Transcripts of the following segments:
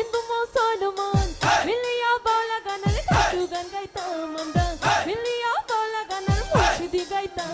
হিন্দু মুসলমান মিলিয়া বাউলা গানের খাটু গান গাইতাম আমরা, মিলিয়া বাউলা গানের মুর্শিদি গাইতাম।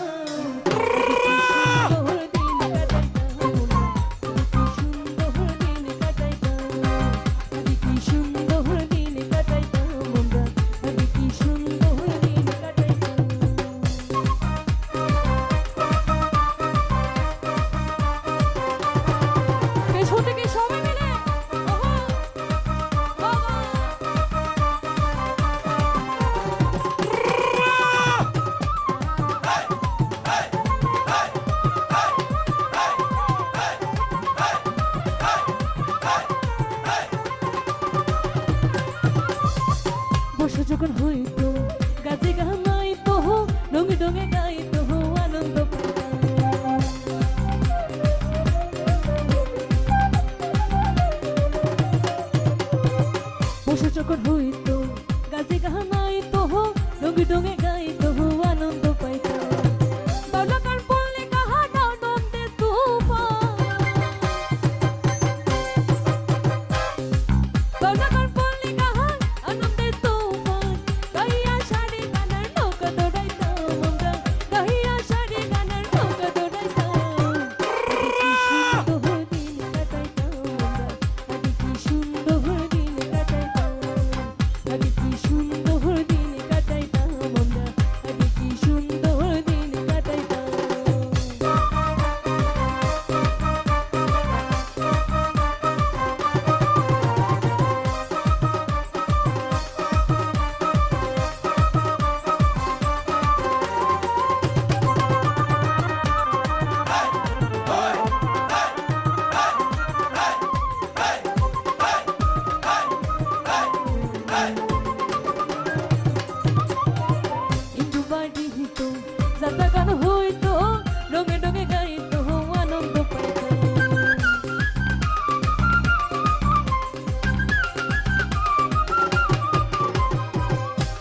বর্ষা যখন হইতো গাছে গাইতো ডোঙে ডোঙে গাইতো আনন্দ পেতাম। বর্ষা যখন হইতো গাছে গাইতো ডোঙে ডোঙে গাইতো আনন্দ পাইতাম। বাউলা গান বললে কাহার আনন্দে তুফান, বাউলা গান বললে কাহার আনন্দে তুফান। গাইয়া শাড়ি গানার নৌকা দৌড়াইতাম আমরা, গাইয়া শাড়ি গানার নৌকা দৌড়াইতাম। আগে কি সুন্দর দিন কাটাইতাম আমরা, আগে কি সুন্দর দিন কাটাইতাম। আগে কি সুন্দর দিন কাটাইতাম আমরা, আগে কি সুন্দর দিন কাটাইতাম। ইন্দু বাড়ি হইতো যাত্রা গান হইতো রঙে রঙে গাইতো আনন্দ পাইতাম।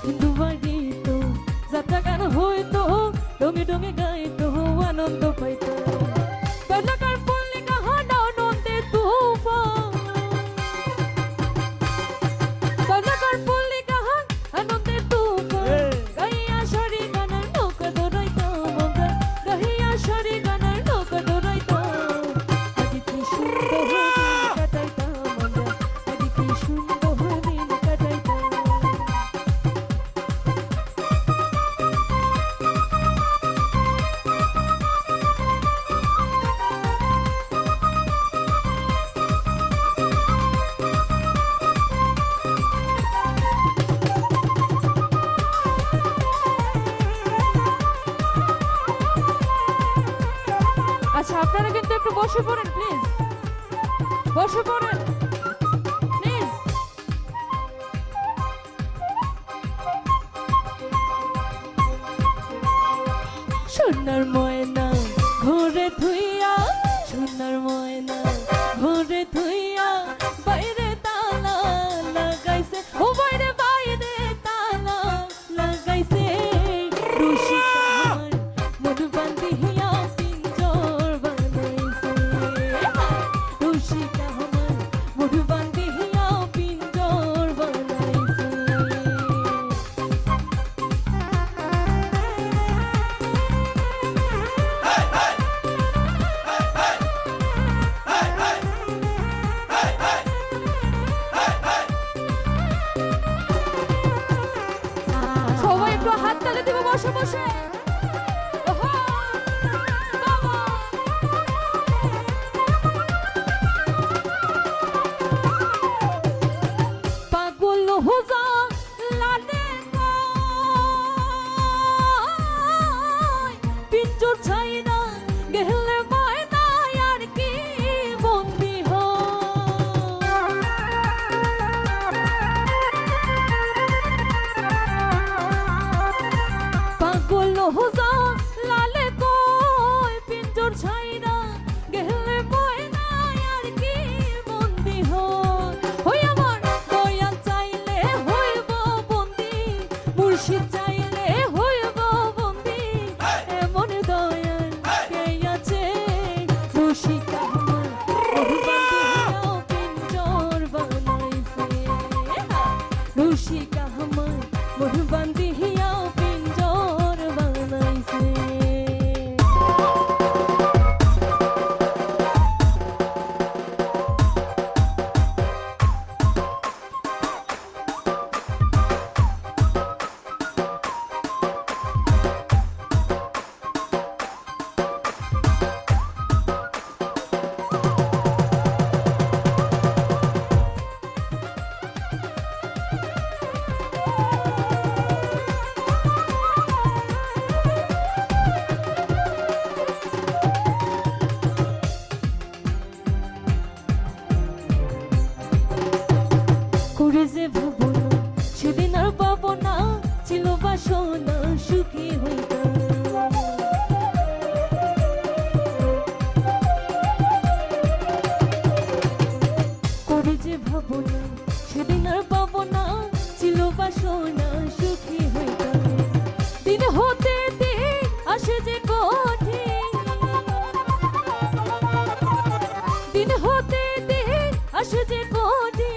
ইন্দু বাড়ি হইতো যাত্রা গান হইতো রঙে রঙে গাইতো আনন্দ পাইতাম। বাউলা গান বললে কাহার আনন্দে তুফান, বাউলা গান বললে কাহার আনন্দে তুফান। গাইয়া শাড়ি গানার নৌকা দৌড়াইতাম আমরা, গাইয়া শাড়ি গানার নৌকা দৌড়াইতাম। আগে কি সুন্দর দিন কাটাইতাম আমরা, আগে কি সুন্দর দিন কাটাইতাম। আচ্ছা আপনারা কিন্তু একটু বসে পড়েন প্লিজ, বসে পড়েন প্লিজ। সোনার ময়না ঘরে থুইয়া, সোনার ময়না ঘরে থুইয়া বাইরে তালা লাগাইছে, ও বাইরে বাইরে তালা লাগাইছে। রশিকা আমার মন বান্ধিয়া পিঞ্জর বানাইছে, রশিকা আমার মন বান্ধিয়া পিঞ্জর বানাইছে। সবাই একটু হাত তালে দিব বসে বসে। ওহো, come on! পাগল হোজা লাডে পিঞ্জর ছাইনা গেলে মায়না আর কি বন্দি পাগল রসিকা আমার মোর বান্ধিয়া পিঞ্জর বানাইছে। করে যে ভাবনা সেদিন আর পাবো না, ছিল বাসনা সুখী হইতাম। করে যে ভাবনা সেদিন আর পাবো না, ছিল বাসনা সুখী হইতাম। দিন হতে দিন আসে যে কঠিন, দিন হতে দিন আসে যে কঠিন।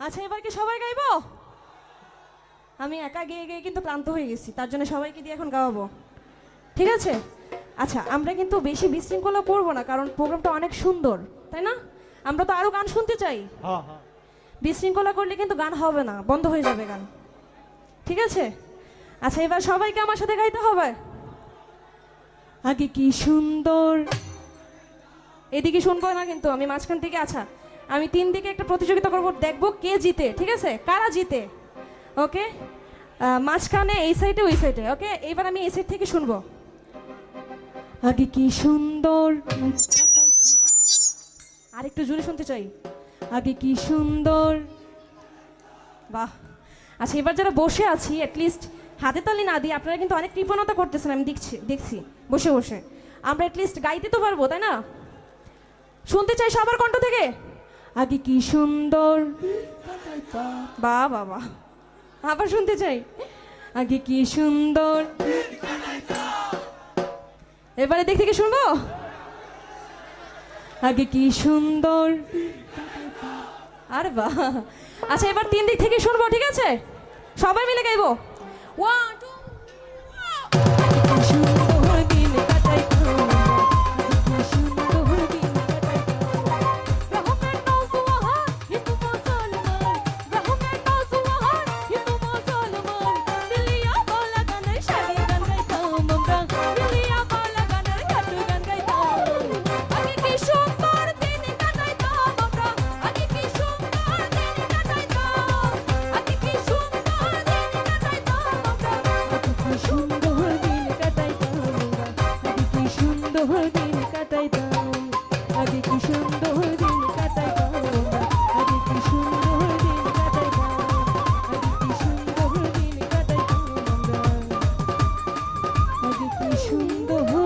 আচ্ছা, এবার কি সবাই গাইবো? আমি একা গেয়ে গিয়ে কিন্তু ক্লান্ত হয়ে গেছি, তার জন্য সবাইকে দিয়ে এখন গাওয়াবো, ঠিক আছে? আচ্ছা, আমরা কিন্তু বেশি বিশৃঙ্খলা করবো না, কারণ প্রোগ্রামটা অনেক সুন্দর, তাই না? আমরা তো আরো গান শুনতে চাই। বিশৃঙ্খলা করলে কিন্তু গান হবে না, বন্ধ হয়ে যাবে গান, ঠিক আছে? আচ্ছা, এবার সবাইকে আমার সাথে গাইতে হবে। আগে কি সুন্দর, এদিকে শুনবো না কিন্তু, আমি মাঝখান থেকে। আচ্ছা, আমি 3 দিকে একটা প্রতিযোগিতা করবো, দেখবো কে জিতে, ঠিক আছে? কারা জিতে, ওকে? মাঝখানে এই সাইডে ওই সাইডে, ওকে? এবার আমি এই সাইড থেকে শুনবো। আগে কি সুন্দর, আর একটু জোরে শুনতে চাই। আগে কি সুন্দর, বাহ। আচ্ছা, এবার যারা বসে আছি অ্যাটলিস্ট হাতে তালি না দিয়ে, আপনারা কিন্তু অনেক কৃপণতা করতেছেন, আমি দেখছি বসে বসে। আমরা অ্যাটলিস্ট গাইতে তো পারবো, তাই না? শুনতে চাই সবার কণ্ঠ থেকে। আগে কি সুন্দর, বাহ বাবা, আবার শুনতে চাই। আগে কি সুন্দর, এবারে দিক থেকে শুনবো। আগে কি সুন্দর, আরে বাহ। আচ্ছা, এবার 3 দিক থেকে শুনবো, ঠিক আছে? সবাই মিলে গাইবো। 1 2 সুন্দর দিন কাটাইতাম, সুন্দর দিন কাটাইতাম। আগে কি সুন্দর দিন কাটাইতাম, আগে কি সুন্দর দিন কাটাইতাম, আগে কি সুন্দর দিন কাটাইতাম, আগে কি সুন্দর